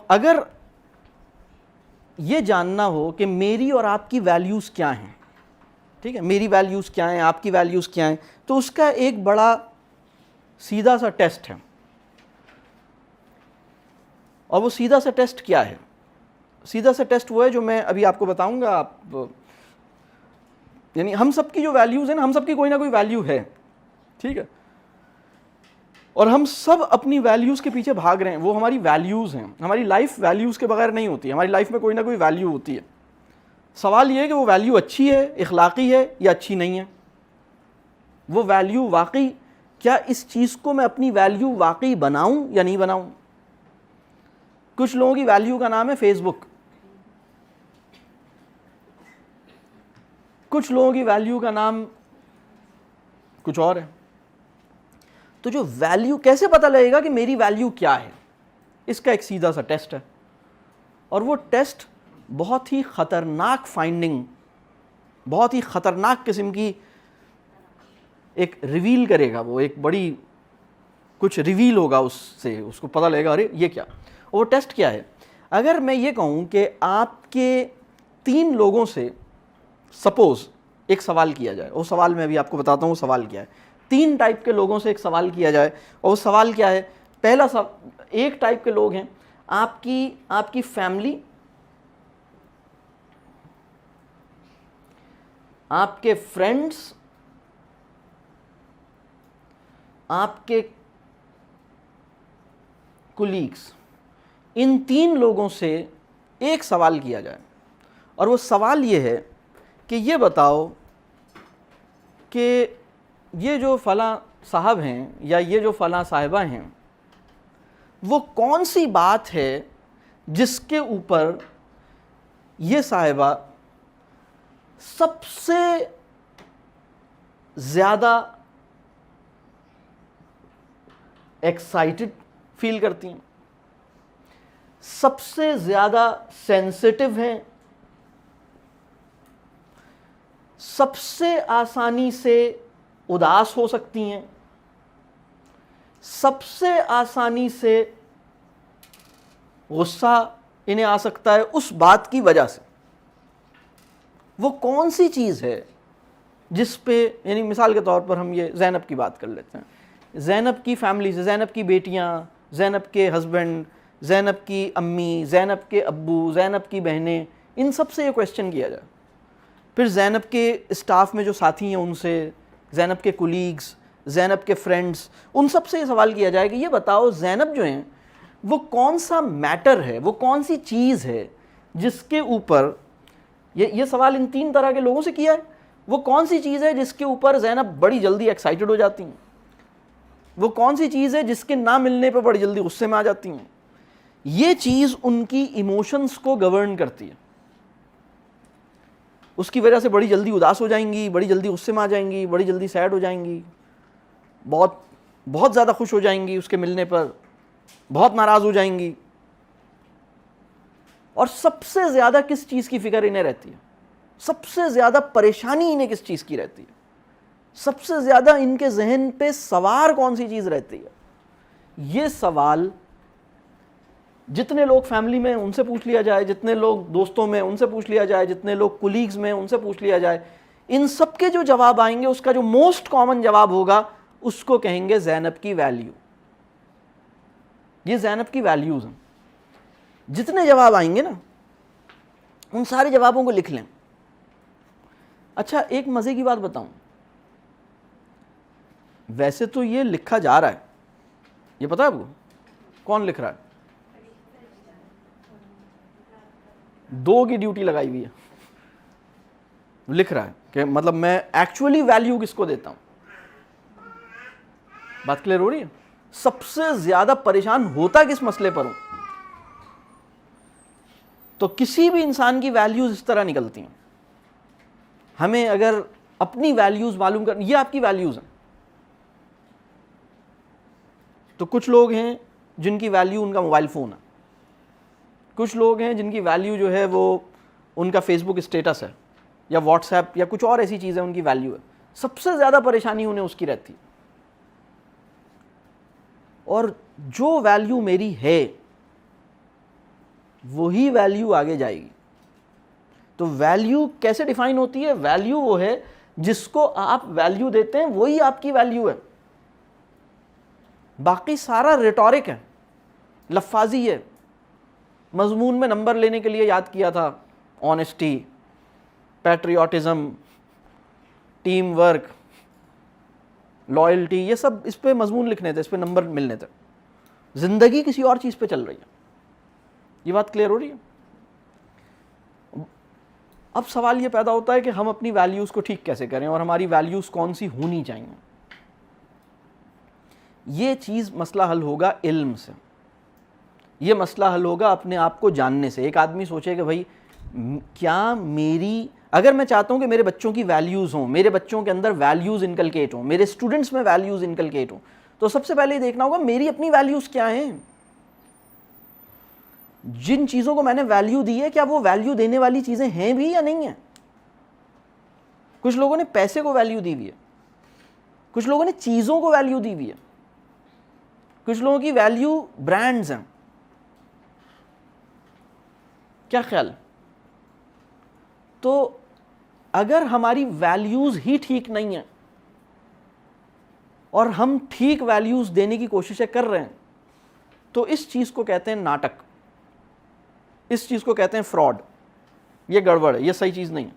اگر یہ جاننا ہو کہ میری اور آپ کی ویلیوز کیا ہیں، ٹھیک ہے، میری ویلیوز کیا ہیں، آپ کی ویلیوز کیا ہیں، تو اس کا ایک بڑا سیدھا سا ٹیسٹ ہے. اور وہ سیدھا سا ٹیسٹ کیا ہے؟ سیدھا سا ٹیسٹ وہ ہے جو میں ابھی آپ کو بتاؤں گا. آپ یعنی ہم سب کی جو ویلیوز ہیں نا، ہم سب کی کوئی نہ کوئی ویلیو ہے، ٹھیک ہے، اور ہم سب اپنی ویلیوز کے پیچھے بھاگ رہے ہیں. وہ ہماری ویلیوز ہیں. ہماری لائف ویلیوز کے بغیر نہیں ہوتی. ہماری لائف میں کوئی نہ کوئی ویلیو ہوتی ہے. سوال یہ ہے کہ وہ ویلیو اچھی ہے، اخلاقی ہے، یا اچھی نہیں ہے. وہ ویلیو واقعی، کیا اس چیز کو میں اپنی ویلیو واقعی بناؤں یا نہیں بناؤں؟ کچھ لوگوں کی ویلیو کا نام ہے فیس بک، کچھ لوگوں کی ویلیو کا نام کچھ اور ہے. تو جو ویلیو، کیسے پتہ لگے گا کہ میری ویلیو کیا ہے؟ اس کا ایک سیدھا سا ٹیسٹ ہے، اور وہ ٹیسٹ بہت ہی خطرناک فائنڈنگ، بہت ہی خطرناک قسم کی ایک ریویل کرے گا. وہ ایک بڑی کچھ ریویل ہوگا اس سے، اس کو پتہ لگے گا ارے یہ کیا. اور وہ ٹیسٹ کیا ہے؟ اگر میں یہ کہوں کہ آپ کے 3 لوگوں سے سپوز ایک سوال کیا جائے، وہ سوال میں ابھی آپ کو بتاتا ہوں وہ سوال کیا ہے. 3 ٹائپ کے لوگوں سے ایک سوال کیا جائے، اور وہ سوال کیا ہے؟ پہلا ایک ٹائپ کے لوگ ہیں آپ کی فیملی، آپ کے فرینڈس، آپ کے کولیگس. ان 3 لوگوں سے ایک سوال کیا جائے، اور وہ سوال یہ ہے کہ یہ بتاؤ کہ یہ جو فلاں صاحب ہیں یا یہ جو فلاں صاحبہ ہیں، وہ کون سی بات ہے جس کے اوپر یہ صاحبہ سب سے زیادہ ایکسائٹڈ فیل کرتی ہیں، سب سے زیادہ سینسٹیو ہیں، سب سے آسانی سے اداس ہو سکتی ہیں، سب سے آسانی سے غصہ انہیں آ سکتا ہے اس بات کی وجہ سے. وہ کون سی چیز ہے جس پہ، یعنی مثال کے طور پر ہم یہ زینب کی بات کر لیتے ہیں. زینب کی فیملی سے، زینب کی بیٹیاں، زینب کے ہسبینڈ، زینب کی امی، زینب کے ابو، زینب کی بہنیں، ان سب سے یہ کویسچن کیا جائے. پھر زینب کے اسٹاف میں جو ساتھی ہیں ان سے، زینب کے کولیگز، زینب کے فرینڈز، ان سب سے یہ سوال کیا جائے کہ یہ بتاؤ زینب جو ہیں وہ کون سا میٹر ہے، وہ کون سی چیز ہے جس کے اوپر، یہ سوال ان 3 طرح کے لوگوں سے کیا ہے، وہ کون سی چیز ہے جس کے اوپر زینب بڑی جلدی ایکسائٹڈ ہو جاتی ہیں، وہ کون سی چیز ہے جس کے نہ ملنے پہ بڑی جلدی غصے میں آ جاتی ہیں. یہ چیز ان کی ایموشنز کو گورن کرتی ہے. اس کی وجہ سے بڑی جلدی اداس ہو جائیں گی، بڑی جلدی غصے میں آ جائیں گی، بڑی جلدی سیڈ ہو جائیں گی، بہت زیادہ خوش ہو جائیں گی اس کے ملنے پر، بہت ناراض ہو جائیں گی. اور سب سے زیادہ کس چیز کی فکر انہیں رہتی ہے؟ سب سے زیادہ پریشانی انہیں کس چیز کی رہتی ہے؟ سب سے زیادہ ان کے ذہن پہ سوار کون سی چیز رہتی ہے؟ یہ سوال جتنے لوگ فیملی میں ان سے پوچھ لیا جائے، جتنے لوگ دوستوں میں ان سے پوچھ لیا جائے، جتنے لوگ کولیگز میں ان سے پوچھ لیا جائے، ان سب کے جو جواب آئیں گے اس کا جو موسٹ کامن جواب ہوگا اس کو کہیں گے زینب کی ویلیو. یہ زینب کی ویلیوز ہیں. جتنے جواب آئیں گے نا ان سارے جوابوں کو لکھ لیں. اچھا ایک مزے کی بات بتاؤں، ویسے تو یہ لکھا جا رہا ہے، یہ پتہ ہے آپ کو کون لکھ رہا ہے؟ 2 کی ڈیوٹی لگائی ہوئی ہے. لکھ رہا ہے کہ مطلب میں ایکچولی ویلیو کس کو دیتا ہوں. بات کلیئر ہو رہی ہے؟ سب سے زیادہ پریشان ہوتا کس مسئلے پر ہوں؟ تو کسی بھی انسان کی ویلیوز اس طرح نکلتی ہیں. ہمیں اگر اپنی ویلیوز معلوم کرنی، یہ آپ کی ویلیوز ہیں. تو کچھ لوگ ہیں جن کی ویلیو ان کا موبائل فون ہے، کچھ لوگ ہیں جن کی ویلیو جو ہے وہ ان کا فیس بک اسٹیٹس ہے یا واٹس ایپ یا کچھ اور ایسی چیزیں ان کی ویلیو ہے. سب سے زیادہ پریشانی انہیں اس کی رہتی ہے. اور جو ویلیو میری ہے وہی ویلیو آگے جائے گی. تو ویلیو کیسے ڈیفائن ہوتی ہے؟ ویلیو وہ ہے جس کو آپ ویلیو دیتے ہیں وہی آپ کی ویلیو ہے. باقی سارا ریٹورک ہے, لفاظی ہے. مضمون میں نمبر لینے کے لیے یاد کیا تھا honesty, patriotism, team work, loyalty, یہ سب اس پہ مضمون لکھنے تھے, اس پہ نمبر ملنے تھے. زندگی کسی اور چیز پہ چل رہی ہے. یہ بات کلیئر ہو رہی ہے؟ اب سوال یہ پیدا ہوتا ہے کہ ہم اپنی ویلیوز کو ٹھیک کیسے کریں اور ہماری ویلیوز کون سی ہونی چاہیے. یہ چیز مسئلہ حل ہوگا علم سے, یہ مسئلہ حل ہوگا اپنے آپ کو جاننے سے. ایک آدمی سوچے کہ بھائی کیا میری, اگر میں چاہتا ہوں کہ میرے بچوں کی ویلیوز ہوں, میرے بچوں کے اندر ویلیوز انکلکیٹ ہوں, میرے اسٹوڈنٹس میں ویلیوز انکلکیٹ ہوں, تو سب سے پہلے یہ دیکھنا ہوگا میری اپنی ویلیوز کیا ہیں. جن چیزوں کو میں نے ویلیو دی ہے کیا وہ ویلیو دینے والی چیزیں ہیں بھی یا نہیں ہیں. کچھ لوگوں نے پیسے کو ویلیو دی ہوئی ہے, کچھ لوگوں نے چیزوں کو ویلیو دی ہوئی ہے, کچھ لوگوں کی ویلیو برانڈز ہیں. کیا خیال؟ تو اگر ہماری ویلیوز ہی ٹھیک نہیں ہیں اور ہم ٹھیک ویلیوز دینے کی کوششیں کر رہے ہیں تو اس چیز کو کہتے ہیں ناٹک, اس چیز کو کہتے ہیں فراڈ. یہ گڑبڑ ہے, یہ صحیح چیز نہیں ہے.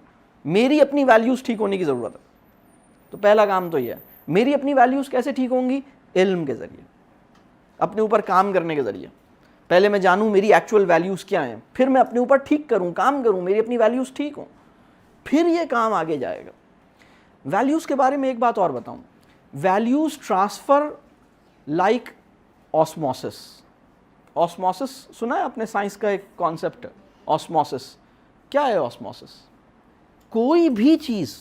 میری اپنی ویلیوز ٹھیک ہونے کی ضرورت ہے. تو پہلا کام تو یہ ہے. میری اپنی ویلیوز کیسے ٹھیک ہوں گی؟ علم کے ذریعے, اپنے اوپر کام کرنے کے ذریعے. پہلے میں جانوں میری ایکچوئل ویلیوز کیا ہیں, پھر میں اپنے اوپر ٹھیک کروں, کام کروں, میری اپنی ویلیوز ٹھیک ہوں, پھر یہ کام آگے جائے گا. ویلیوز کے بارے میں ایک بات اور بتاؤں. Values transfer like osmosis. Osmosis سنا ہے آپ نے؟ سائنس کا ایک کانسیپٹ ہے آسموسس. کیا ہے آسموسس؟ کوئی بھی چیز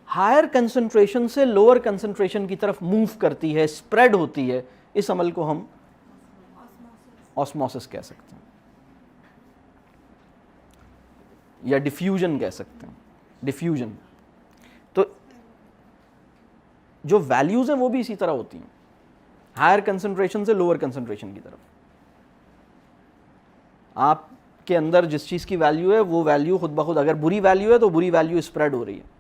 ہائر کنسنٹریشن سے لوور کنسنٹریشن کی طرف موو کرتی ہے, اسپریڈ ہوتی ہے, اس عمل کو ہم آسموسس کہہ سکتے ہیں یا ڈیفیوژن کہہ سکتے ہیں. ڈیفیوژن. تو جو ویلیوز ہیں وہ بھی اسی طرح ہوتی ہیں, ہائر کنسنٹریشن سے لوور کنسنٹریشن کی طرف. آپ کے اندر جس چیز کی ویلیو ہے وہ ویلیو خود بخود, اگر بری ویلیو ہے تو بری ویلیو اسپریڈ ہو رہی ہے.